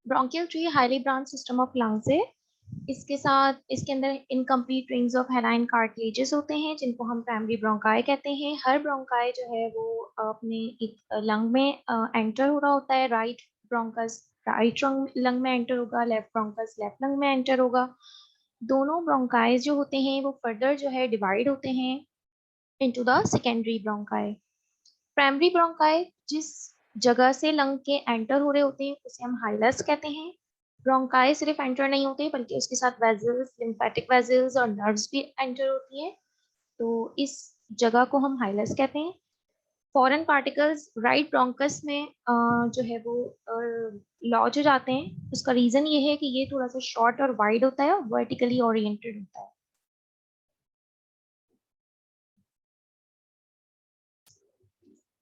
Bronchial tree highly branch system of lungs है। इसके साथ इसके अंदर इनकम्प्लीट रिंग्स ऑफ हेलाइन कार्टिलेजेस होते हैं जिनको हम प्राइमरी ब्रोंकाई कहते हैं। हर ब्रोंकाई जो है वो अपने एक लंग में एंटर हो रहा होता है। राइट ब्रोंकस राइट लंग में एंटर होगा, लेफ्ट ब्रोंकस लेफ्ट लंग में एंटर होगा। दोनों ब्रोंकाई जो होते हैं वो फर्दर जो है डिवाइड होते हैं into the secondary bronchi. Primary bronchi जिस जगह से लंग के एंटर हो रहे होते हैं उसे हम हाइलस कहते हैं। ब्रोंकाई सिर्फ एंटर नहीं होते बल्कि उसके साथ वेजल्स, लिम्फेटिक वेजल्स और नर्व्स भी एंटर होती है, तो इस जगह को हम हाइलस कहते हैं। फॉरेन पार्टिकल्स राइट ब्रोंकस में जो है वो लॉज हो जाते हैं। उसका रीजन ये है कि ये थोड़ा सा शॉर्ट और वाइड होता है और वर्टिकली ओरिएंटेड होता है।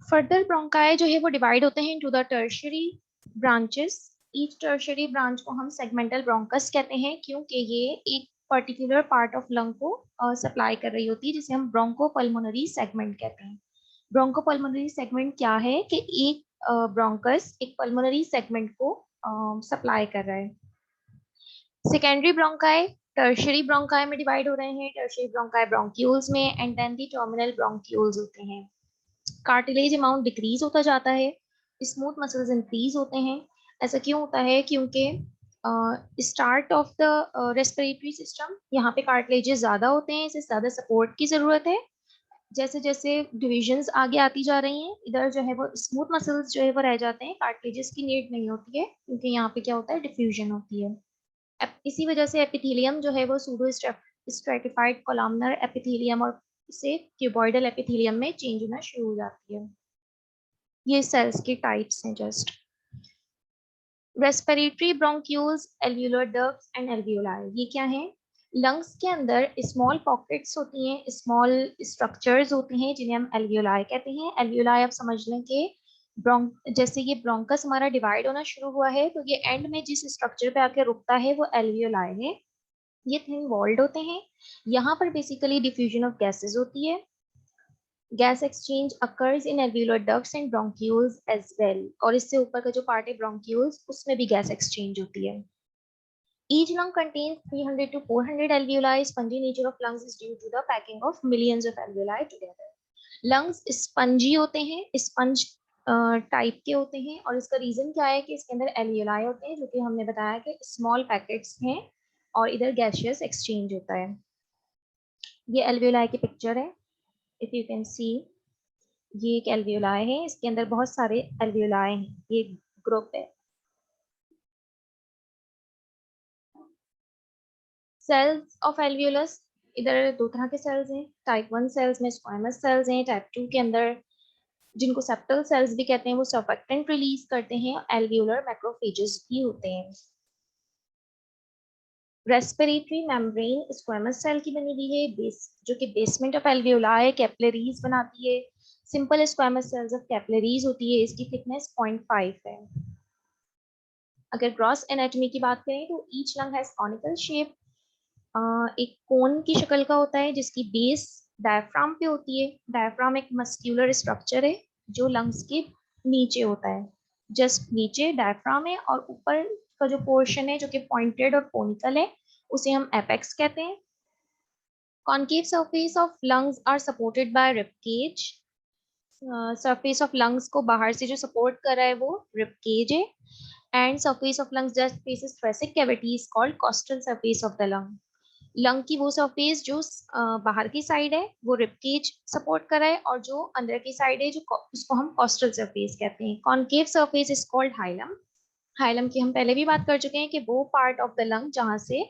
फर्दर ब्रोंकाई जो है वो डिवाइड होते हैं into the tertiary branches. Each tertiary branch को हम सेगमेंटल ब्रोंकस कहते हैं क्योंकि ये एक पर्टिकुलर पार्ट ऑफ लंग को सप्लाई कर रही होती है, जिसे हम ब्रोंकोपल्मोनरी सेगमेंट कहते हैं। ब्रोंकोपल्मोनरी सेगमेंट क्या है कि एक ब्रोंकस एक पल्मोनरी सेगमेंट को सप्लाई कर रहा है। सेकेंडरी ब्रोंकाई टर्शियरी ब्रोंकाई में डिवाइड हो रहे हैं। टर्शियरी ब्रोंकाई ब्रोंक्यूल्स में and then the terminal bronchioles होते हैं। कार्टिलेज अमाउंट डिक्रीज होता जाता है, स्मूथ मसल्स इंक्रीज होते हैं। ऐसा क्यों होता है? क्योंकि start of the respiratory system यहाँ पे कार्टिलेजेस ज़्यादा होते हैं, इसे ज़्यादा सपोर्ट की ज़रूरत है। जैसे जैसे डिविजन्स आगे आती जा रही हैं इधर जो है वो स्मूथ मसल्स जो है वो रह जाते हैं, कार्टिलेजेस की नीड नहीं होती है क्योंकि यहाँ पे क्या होता है, डिफ्यूजन होती है। इसी वजह से एपिथेलियम जो है वो सूडो स्ट्रेटिफाइड कॉलमनर एपिथेलियम और से क्यूबॉइडल एपिथेलियम में चेंज होना शुरू हो जाती है। ये सेल्स के टाइप्स हैं just. Respiratory bronchioles, alveolar ducts and alveoli, ये क्या है? लंग्स के अंदर स्मॉल पॉकेट्स होती हैं, स्मॉल स्ट्रक्चर्स होते हैं जिन्हें हम एल्वियोलाई कहते हैं। एल्वियोलाई आप समझ लें कि जैसे ये ब्रोंकस हमारा डिवाइड होना शुरू हुआ है तो ये एंड में जिस स्ट्रक्चर पे आके रुकता है वो एल्वियोलाई है। ये थिन वॉल्ड होते हैं। यहाँ पर बेसिकली डिफ्यूजन ऑफ गैसेस होती है। Gas exchange occurs in alveolar ducts and bronchioles as well, और इससे ऊपर का जो पार्ट है ब्रोंक्यूल्स उसमें भी गैस एक्सचेंज होती है। Each lung contains 300 to 400 alveoli. Spongy nature of lungs is due to the packing of millions of alveoli together. Lungs spongy होते हैं, स्पंज टाइप के होते हैं, और इसका रीजन क्या है कि इसके अंदर एल्वियोलाई होते हैं जो कि हमने बताया कि स्मॉल पैकेट्स हैं और इधर गैसियस एक्सचेंज होता है। ये एल्वियोलाई की पिक्चर है, इफ यू कैन सी। ये एक एल्वियोलाई है, इसके अंदर बहुत सारे एल्वियोलाई हैं, ये ग्रुप है। सेल्स ऑफ एल्वियोलस, इधर दो तरह के सेल्स हैं। टाइप 1 सेल्स में स्क्वामस सेल्स हैं। टाइप 2 के अंदर जिनको सेप्टल सेल्स भी कहते हैं वो सर्फेक्टेंट रिलीज करते हैं। एल्वियोलर मैक्रोफेजेस भी होते हैं। रेस्पिरेटरी मेम्ब्रेन स्क्वामस सेल की बनी हुई है, बेस जो कि बेसमेंट ऑफ एल्वियोलाई कैपिलरीज बनाती है। Simple squamous cells of capillaries होती है, इसकी थिकनेस 0.5 है। अगर ग्रॉस एनाटॉमी की बात करें तो each lung has conical shape, एक कोन की शक्ल का होता है जिसकी बेस डायफ्राम पे होती है। डायफ्राम एक मस्क्यूलर स्ट्रक्चर है जो लंग्स के नीचे होता है, जस्ट नीचे डायफ्राम है, और ऊपर का जो पोर्शन है जो कि पॉइंटेड और कोनिकल है उसे हम एपेक्स कहते हैं। Concave surface of lungs are supported by rib cage. Surface of lungs को बाहर से जो सपोर्ट कर रहा है वो रिब केज है। And surface of lungs just faces thoracic cavity is called costal surface of the lung. Lung की वो सरफेस जो बाहर की साइड है वो रिबकेज सपोर्ट कर रहा है, और जो अंदर की साइड है जो उसको हम कॉस्टल सरफेस कहते हैं। Concave surface is called hilum. Hilum की हम पहले भी बात कर चुके हैं कि वो पार्ट ऑफ द लंग जहां से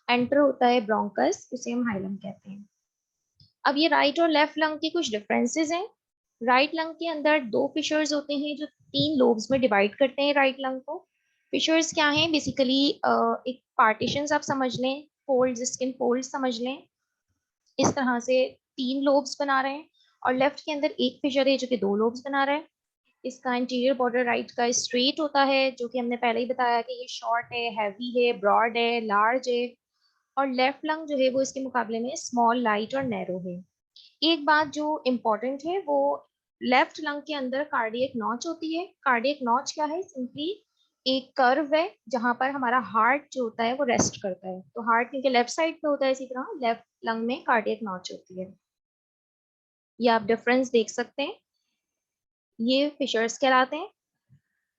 एंटर होता है ब्रोंकस उसे हम हाइलम कहते हैं। अब ये राइट और लेफ्ट लंग के कुछ डिफरेंसेस हैं। राइट लंग के अंदर दो फिशर्स होते हैं जो 3 लोब्स में डिवाइड करते हैं राइट लंग को। फिशर्स क्या हैं? बेसिकली एक पार्टीशंस आप समझ लें, फोल्ड्स, स्किन फोल्ड्स समझ लें, इस तरह से 3 लोब्स बना रहे हैं। और लेफ्ट के अंदर एक फिशर है जो कि 2 लोब्स बना रहा है। इसका इंटीरियर बॉर्डर राइट का स्ट्रेट होता है जो कि हमने पहले ही बताया कि ये शॉर्ट है, हैवी है, ब्रॉड है, लार्ज है। और लेफ्ट लंग जो है वो इसके मुकाबले में स्मॉल, लाइट और नैरो है। एक बात जो इम्पोर्टेंट है वो लेफ्ट लंग के अंदर कार्डियक नॉच होती है। कार्डियक नॉच क्या है? सिंपली एक कर्व है जहां पर हमारा हार्ट जो होता है वो रेस्ट करता है। तो हार्ट क्योंकि लेफ्ट साइड पे होता है, इसी तरह लेफ्ट लंग में कार्डियक नॉच होती है। ये आप डिफरेंस देख सकते हैं। ये फिशर्स कहलाते हैं,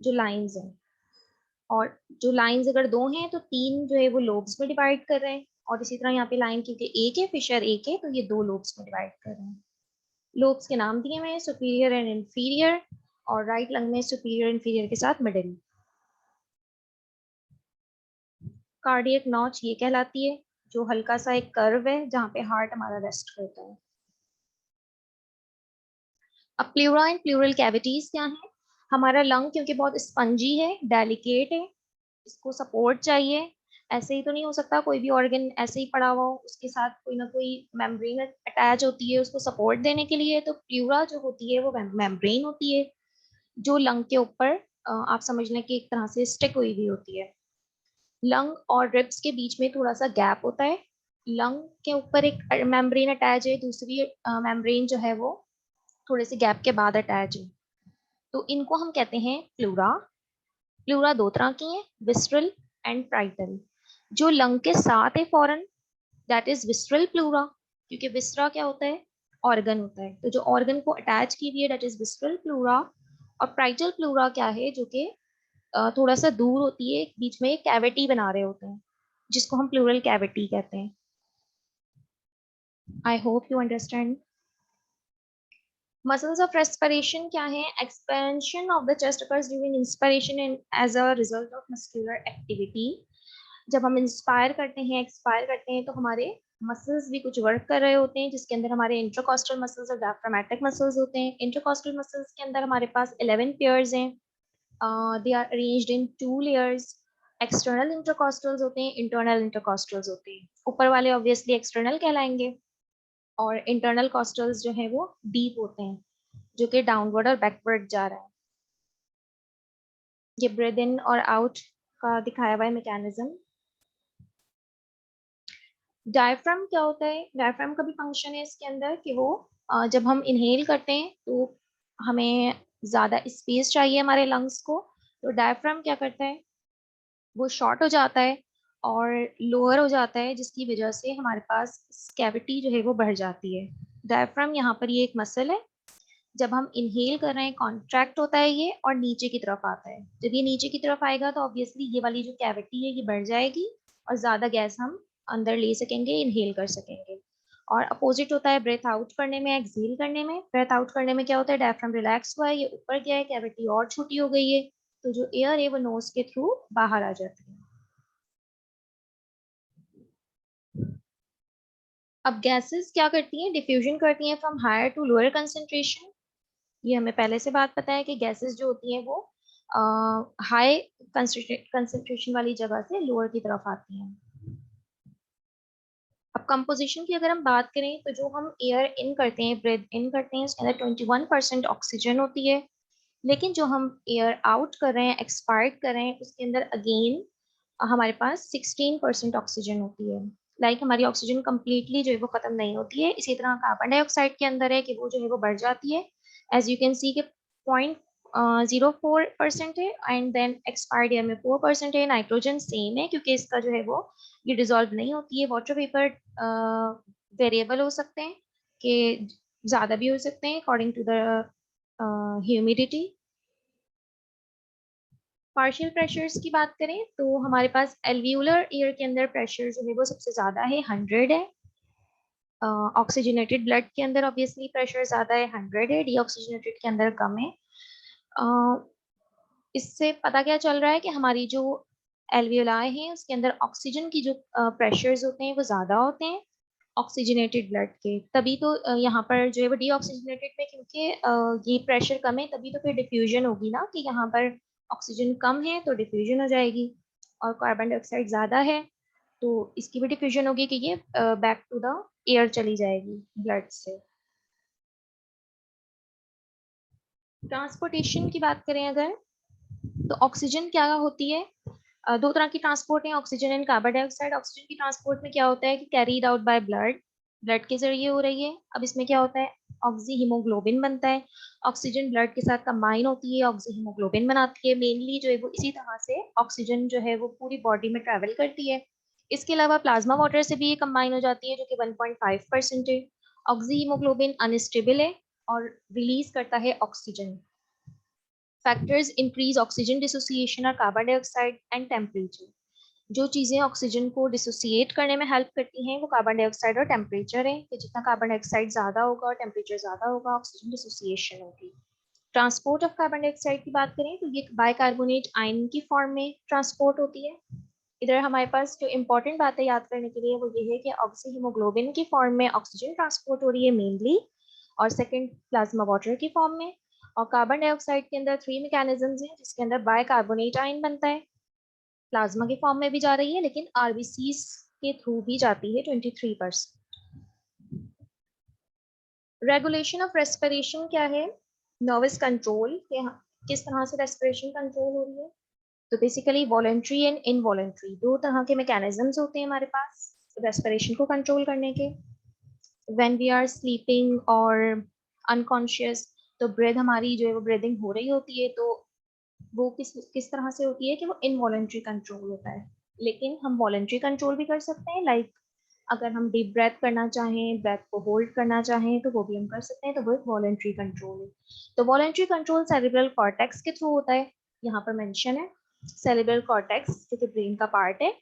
जो लाइंस हैं। और जो लाइंस अगर दो हैं तो तीन जो है वो लोब्स में डिवाइड कर रहे हैं, और इसी तरह यहाँ पे लाइन क्योंकि एक है, फिशर एक है, तो ये दो लोब्स में डिवाइड कर रहे हैं। लोब्स के नाम दिए हुए हैं, सुपीरियर एंड इंफीरियर, और राइट लंग में सुपीरियर इंफीरियर के साथ मिडिल। कार्डियक नॉच ये कहलाती है, जो हल्का सा एक कर्व है जहाँ पे हार्ट हमारा रेस्ट करता है। अब प्लूरा एंड प्लूरल कैविटीज क्या है? हमारा लंग क्योंकि बहुत स्पंजी है, डेलिकेट है, इसको सपोर्ट चाहिए। ऐसे ही तो नहीं हो सकता कोई भी ऑर्गन ऐसे ही पड़ा हुआ हो, उसके साथ कोई ना कोई मेम्ब्रेन अटैच होती है उसको सपोर्ट देने के लिए। तो प्लूरा जो होती है वो मेम्ब्रेन होती है, जो लंग के ऊपर आप समझ लें कि एक तरह से स्टिक हुई हुई होती है। लंग और रिब्स के बीच में थोड़ा सा गैप होता है। लंग के ऊपर एक मेम्ब्रेन अटैच है, दूसरी मेम्ब्रेन जो है वो थोड़े से गैप के बाद अटैच है। तो इनको हम कहते हैं प्लूरा। प्लूरा दो तरह की हैं, विस्ट्रल एंड प्राइटल। जो लंग के साथ है फॉरन, दैट इज विस्ट्रल प्लूरा, क्योंकि विस्ट्रा क्या होता है? ऑर्गन होता है। तो जो ऑर्गन को अटैच की हुई है दैट इज विस्ट्रल प्लूरा। और प्राइटल प्लूरा क्या है? जो कि थोड़ा सा दूर होती है, बीच में कैविटी बना रहे होते हैं, जिसको हम प्लूरल कैविटी कहते हैं। I hope you understand. Muscles of respiration क्या है? Expansion of the chest occurs during inspiration and as a result of muscular activity. जब हम इंस्पायर करते हैं, एक्सपायर करते हैं, तो हमारे मसल्स भी कुछ वर्क कर रहे होते हैं, जिसके अंदर हमारे इंट्राकॉस्टल मसल्स और डायफ्रामेटिक मसल्स होते हैं। इंट्राकॉस्टल मसल्स के अंदर हमारे पास 11 पेयर्स हैं। They are arranged in 2 layers. External intercostals होते हैं, इंटरनल इंटरकॉस्टल्स होते हैं। ऊपर वाले ऑब्वियसली एक्सटर्नल कहलाएंगे, और इंटरनल कॉस्टल्स जो है वो डीप होते हैं, जो कि डाउनवर्ड और बैकवर्ड जा रहा है। ये ब्रीथ इन और आउट का दिखाया हुआ है मैकेनिज्म। डायफ्राम क्या होता है? डायफ्राम का भी फंक्शन है इसके अंदर कि वो जब हम इनहेल करते हैं तो हमें ज्यादा स्पेस चाहिए हमारे लंग्स को। तो डायफ्राम क्या करता है? वो शॉर्ट हो जाता है और लोअर हो जाता है, जिसकी वजह से हमारे पास कैविटी जो है वो बढ़ जाती है। डायफ्राम यहाँ पर ये एक मसल है। जब हम इनहेल कर रहे हैं कॉन्ट्रैक्ट होता है ये, और नीचे की तरफ आता है। जब ये नीचे की तरफ आएगा तो ऑब्वियसली ये वाली जो कैविटी है ये बढ़ जाएगी, और ज्यादा गैस हम अंदर ले सकेंगे, इनहेल कर सकेंगे। और अपोजिट होता है ब्रेथ आउट करने में, एक्सहेल करने में। ब्रेथ आउट करने में क्या होता है? डायफ्राम रिलैक्स हुआ है, ये ऊपर गया है, कैविटी और छोटी हो गई है, तो जो एयर है वो नोज के थ्रू बाहर आ जाती है। अब गैसेस क्या करती हैं? डिफ्यूजन करती हैं from higher to lower concentration. ये हमें पहले से बात पता है कि गैसेस जो होती हैं वो हाई कंसेंट्रेशन वाली जगह से लोअर की तरफ आती हैं। अब कंपोजिशन की अगर हम बात करें तो जो हम एयर इन करते हैं, ब्रेथ इन करते हैं, उसके अंदर 21% ऑक्सीजन होती है। लेकिन जो हम एयर आउट कर रहे हैं, एक्सपायर्ड कर रहे हैं, उसके अंदर अगेन हमारे पास 16% ऑक्सीजन होती है। हमारी ऑक्सीजन कंप्लीटली जो है वो खत्म नहीं होती है। इसी तरह कार्बन डाइऑक्साइड के अंदर है कि वो जो है वो बढ़ जाती है। एज यू कैन सी के 0.04% है, एंड देन एक्सपायर्ड एयर में 4% है। नाइट्रोजन सेम है क्योंकि इसका जो है वो ये डिजोल्व नहीं होती है। वाटर वेपर वेरिएबल हो सकते हैं, कि ज़्यादा भी हो सकते हैं according to the humidity. Partial pressures की बात करें तो हमारे पास एल्वियोलर एयर के अंदर प्रेशर जो है वो सबसे ज़्यादा है, 100 है। ऑक्सीजनेटेड ब्लड के अंदर ऑब्वियसली प्रेशर ज़्यादा है, 100 है। डीऑक्सीजनेटेड के अंदर कम है। अ, इससे पता क्या चल रहा है कि हमारी जो एल्वियोलाई हैं उसके अंदर ऑक्सीजन की जो प्रेशर्स होते हैं वो ज़्यादा होते हैं ऑक्सीजनेटेड ब्लड के। तभी तो यहाँ पर जो है वो डीऑक्सीजनेटेड में, क्योंकि ये प्रेशर कम है, तभी तो फिर डिफ्यूजन होगी ना, कि यहाँ पर ऑक्सीजन कम है तो डिफ्यूजन हो जाएगी, और कार्बन डाइऑक्साइड ज़्यादा है तो इसकी भी डिफ्यूजन होगी, कि ये बैक टू द एयर चली जाएगी ब्लड से। ट्रांसपोर्टेशन की बात करें अगर, तो ऑक्सीजन क्या होती है? दो तरह की ट्रांसपोर्ट है, oxygen and carbon dioxide. Oxygen की ट्रांसपोर्ट में क्या होता है कि carried out by blood, blood के जरिए हो रही है। अब इसमें क्या होता है? ऑक्सी हीमोग्लोबिन बनता है, ऑक्सीजन ब्लड के साथ कंबाइन होती है, ऑक्सी हीमोग्लोबिन बनाती है। मेनली जो है वो इसी तरह से ऑक्सीजन जो है वो पूरी बॉडी में ट्रेवल करती है। इसके अलावा प्लाज्मा वाटर से भी ये कंबाइन हो जाती है, जो कि 1.5% है। ऑक्सी हीमोग्लोबिन अनस्टेबल है और रिलीज करता है oxygen. Factors increase oxygen dissociation और कार्बन डाइऑक्साइड एंड टेम्परेचर। जो चीजें ऑक्सीजन को डिसोसिएट करने में हेल्प करती हैं वो कार्बन डाइऑक्साइड और टेम्परेचर है, कि जितना कार्बन डाइऑक्साइड ज्यादा होगा और टेम्परेचर ज्यादा होगा ऑक्सीजन डिसोसिएशन होगी। ट्रांसपोर्ट ऑफ कार्बन डाइऑक्साइड की बात करें तो ये बाइकार्बोनेट आयन की फॉर्म में ट्रांसपोर्ट होती है। इधर हमारे पास जो इंपॉर्टेंट बात है याद करने के लिए वो ये है कि ऑक्सी हीमोग्लोबिन की फॉर्म में ऑक्सीजन ट्रांसपोर्ट हो रही है मेनली, और सेकंड प्लाज्मा वाटर की फॉर्म में। और कार्बन डाइऑक्साइड के अंदर 3 मैकेनिज्म्स हैं, जिसके अंदर बाइकार्बोनेट आयन बनता है, प्लाज्मा की फॉर्म में भी जा रही है लेकिन आरबीसीज के थ्रू भी जाती है 23%। रेगुलेशन ऑफ रेस्पिरेशन क्या है? नर्वस कंट्रोल, किस तरह से रेस्पिरेशन कंट्रोल हो रही है। तो बेसिकली वॉलेंट्री एंड इनवॉलेंट्री दो तरह के मैकेनिज्म्स होते हैं हमारे पास रेस्पिरेशन को कंट्रोल करने के। व्हेन वी आर स्लीपिंग और अनकॉन्शियस, तो ब्रेथ हमारी जो है वो ब्रीदिंग हो रही होती है, तो वो किस किस तरह से होती है कि वो इनवॉलेंट्री कंट्रोल होता है। लेकिन हम वॉलेंट्री कंट्रोल भी कर सकते हैं, लाइक अगर हम डीप ब्रेथ करना चाहें, ब्रेथ को होल्ड करना चाहें, तो वो भी हम कर सकते हैं, तो वो एक वॉलेंट्री कंट्रोल है। तो वॉलेंट्री कंट्रोल सेरिब्रल कॉर्टेक्स के थ्रू होता है, यहाँ पर मेंशन है सेरिब्रल कॉर्टेक्स जो कि ब्रेन का पार्ट है,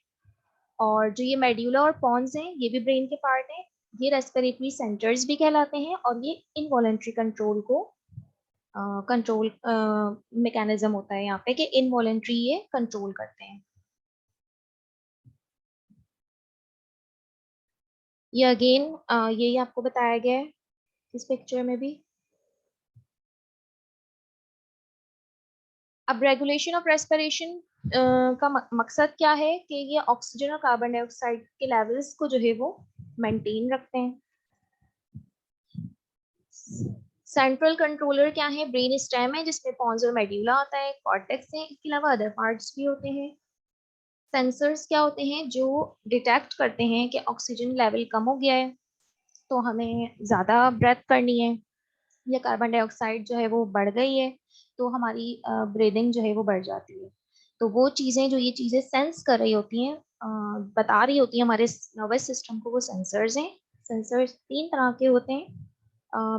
और जो ये मेड्यूला और पॉन्स हैं ये भी ब्रेन के पार्ट है। ये रेस्पिरेटरी सेंटर्स भी कहलाते हैं, और ये इनवॉलेंट्री कंट्रोल को कंट्रोल मैकेनिज्म होता है यहाँ पे कि इनवॉलेंट्री ये कंट्रोल करते हैं। ये अगेन यही आपको बताया गया है इस पिक्चर में भी। अब रेगुलेशन ऑफ रेस्पिरेशन का मकसद क्या है कि ये ऑक्सीजन और कार्बन डाइऑक्साइड के लेवल्स को जो है वो मेंटेन रखते हैं। सेंट्रल कंट्रोलर क्या है? ब्रेन स्टेम है जिसमें पॉन्स और मेड्यूला आता है, कॉर्टेक्स है, इसके अलावा अदर पार्ट्स भी होते हैं। सेंसर्स क्या होते हैं? जो डिटेक्ट करते हैं कि ऑक्सीजन लेवल कम हो गया है तो हमें ज़्यादा ब्रेथ करनी है, या कार्बन डाइऑक्साइड जो है वो बढ़ गई है तो हमारी ब्रीदिंग जो है वो बढ़ जाती है। तो वो चीज़ें जो ये चीज़ें सेंस कर रही होती हैं, बता रही होती हैं हमारे नर्वस सिस्टम को, वो सेंसर्स हैं। सेंसर्स 3 तरह के होते हैं,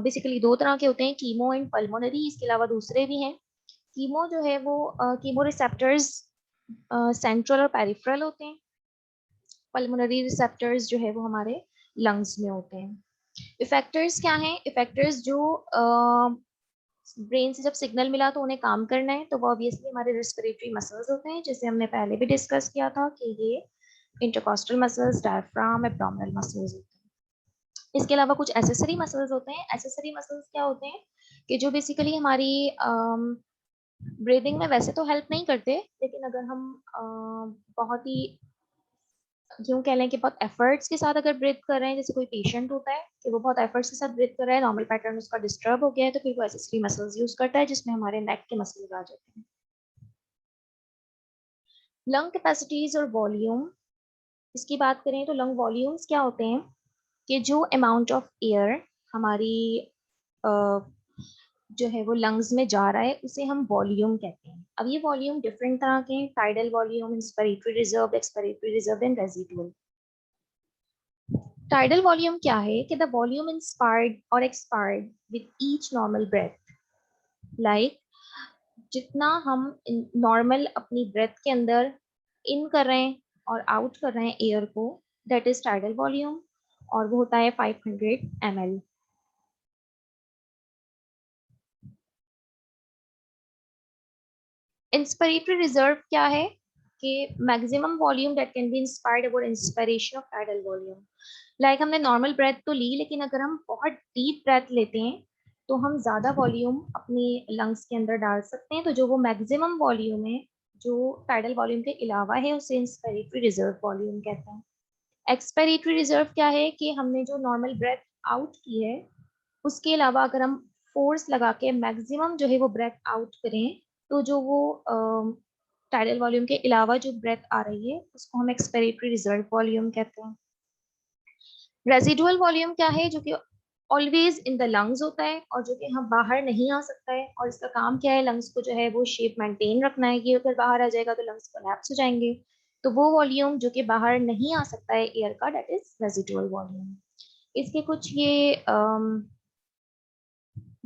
बेसिकली 2 तरह के होते हैं, कीमो एंड पल्मोनरी, इसके अलावा दूसरे भी हैं। कीमो जो है वो कीमो रिसेप्टर्स सेंट्रल और पेरिफेरल होते हैं। पल्मोनरी रिसेप्टर्स जो है वो हमारे लंग्स में होते हैं। इफेक्टर्स क्या हैं? इफेक्टर्स जो ब्रेन से जब सिग्नल मिला तो उन्हें काम करना है, तो वो ऑब्वियसली हमारे रेस्पिरेटरी मसल्स होते हैं, जैसे हमने पहले भी डिस्कस किया था कि ये intercostal muscles, diaphragm, abdominal muscles होते हैं। इसके अलावा कुछ एसेसरी मसल्स होते हैं। एसेसरी मसल्स क्या होते हैं कि जो बेसिकली हमारी ब्रीदिंग में वैसे तो हेल्प नहीं करते, लेकिन अगर हम बहुत ही यूँ कह लें कि बहुत एफर्ट्स के साथ अगर ब्रीथ कर रहे हैं, जैसे कोई पेशेंट होता है कि वो बहुत एफर्ट्स के साथ ब्रीथ कर रहा है, नॉर्मल पैटर्न उसका डिस्टर्ब हो गया है, तो फिर वो एसेसरी मसल्स यूज करता है जिसमें हमारे नेक के मसल्स आ जाते हैं। लंग कैपेसिटीज और वॉल्यूम, इसकी बात करें तो लंग वॉल्यूम्स क्या होते हैं कि जो अमाउंट ऑफ एयर हमारी जो है वो लंग्स में जा रहा है उसे हम वॉल्यूम कहते हैं। अब ये वॉल्यूम डिफरेंट तरह के हैं, tidal volume, inspiratory reserve, expiratory reserve and residual. Tidal volume क्या है कि द वॉल्यूम इंस्पायर्ड और expired with each normal breath, like जितना हम नॉर्मल अपनी ब्रेथ के अंदर इन कर रहे हैं और आउट कर रहे हैं एयर को, दैट इज टाइडल वॉल्यूम, और वो होता है 500 ml। इंस्पिरेटरी रिजर्व क्या है कि maximum volume that can be inspired about inspiration of tidal volume. Like हमने नॉर्मल ब्रेथ तो ली, लेकिन अगर हम बहुत डीप ब्रेथ लेते हैं तो हम ज्यादा वॉल्यूम अपनी लंग्स के अंदर डाल सकते हैं, तो जो वो मैक्सिमम वॉल्यूम है जो टाइडल वॉल्यूम के अलावा है उसे इंस्पिरेटरी रिजर्व वॉल्यूम कहते हैं। एक्सपिरेटरी रिजर्व क्या है कि हमने जो नॉर्मल ब्रेथ आउट की है उसके अलावा अगर हम फोर्स लगा के मैक्सिमम जो है वो ब्रेथ आउट करें, तो जो वो टाइडल वॉल्यूम के अलावा जो ब्रेथ आ रही है उसको हम एक्सपिरेटरी रिजर्व वॉल्यूम कहते हैं। रेजिडुअल वॉल्यूम क्या है? जो कि ऑलवेज इन द लंग्स होता है और जो कि हम बाहर नहीं आ सकता है, और इसका काम क्या है, लंग्स को जो है वो शेप मेंटेन रखना है कि अगर बाहर आ जाएगा तो लंग्स कोलैप्स हो जाएंगे। तो वो वॉल्यूम जो कि बाहर नहीं आ सकता है एयर का, दैट इज रेजिडुअल वॉल्यूम। इसके कुछ ये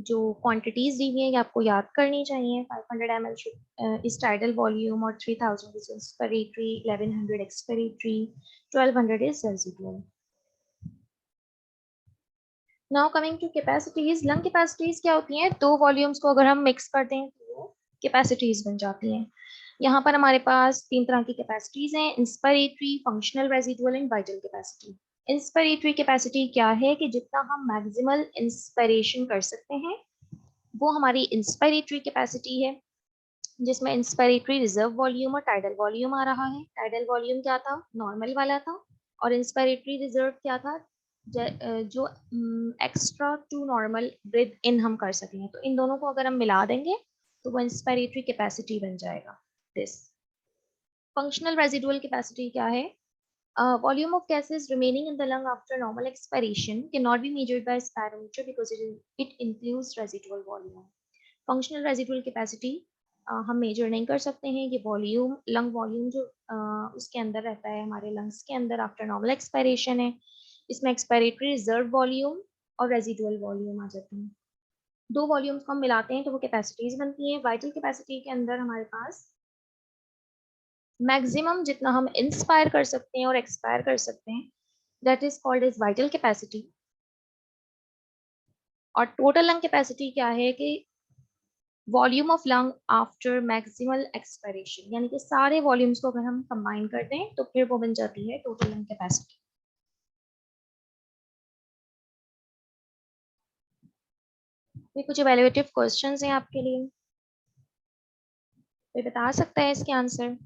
जो क्वांटिटीज दी हुई है ये आपको याद करनी चाहिए। 500 ml इज टाइडल वॉल्यूम और 3000 is inspiratory, 1100 expiratory, 1200 is residual. Now coming to capacities, lung capacities क्या होती हैं? दो वॉल्यूम्स को अगर हम मिक्स करते हैं तो वो कैपेसिटीज बन जाती हैं। यहाँ पर हमारे पास तीन तरह की कैपेसिटीज हैं, inspiratory, functional, residual and vital capacity. Inspiratory capacity क्या है कि जितना हम मैक्सिमल इंस्पिरेशन कर सकते हैं वो हमारी इंस्पिरेटरी कैपेसिटी है, जिसमें इंस्पिरेटरी रिजर्व वॉल्यूम और टाइडल वॉल्यूम आ रहा है। टाइडल वॉल्यूम क्या था? नॉर्मल वाला था। और इंस्पिरेटरी रिजर्व क्या था? जो एक्स्ट्रा टू नॉर्मल ब्रीथ इन हम कर सकें, तो इन दोनों को अगर हम मिला देंगे तो वो इंस्पिरेटरी कैपेसिटी बन जाएगा दिस। फंक्शनल रेजिडुअल कैपेसिटी क्या है? Volume of gases remaining in the lung after normal expiration cannot be measured by spirometer because it includes residual volume. Functional residual capacity हम मेजर नहीं कर सकते हैं। ये वॉल्यूम, लंग वॉल्यूम जो उसके अंदर रहता है हमारे लंग्स के अंदर आफ्टर नॉर्मल एक्सपायरेशन है। इसमें एक्सपायरेटरी रिजर्व वॉल्यूम और रेजिडुअल वॉल्यूम आ जाते हैं। दो वॉल्यूम्स को हम मिलाते हैं तो वो कैपेसिटीज बनती हैं। वाइटल कैपेसिटी के अंदर हमारे पास मैक्सिमम जितना हम इंस्पायर कर सकते हैं और एक्सपायर कर सकते हैं, that is called as vital capacity. और टोटल लंग कैपेसिटी क्या है कि volume of lung after maximal expiration, यानी कि सारे वॉल्यूम्स को अगर हम कंबाइन कर दें तो फिर वो बन जाती है टोटल लंग कैपेसिटी। ये कुछ इवैल्यूएटिव क्वेश्चंस हैं आपके लिए, कोई बता सकता है इसके आंसर?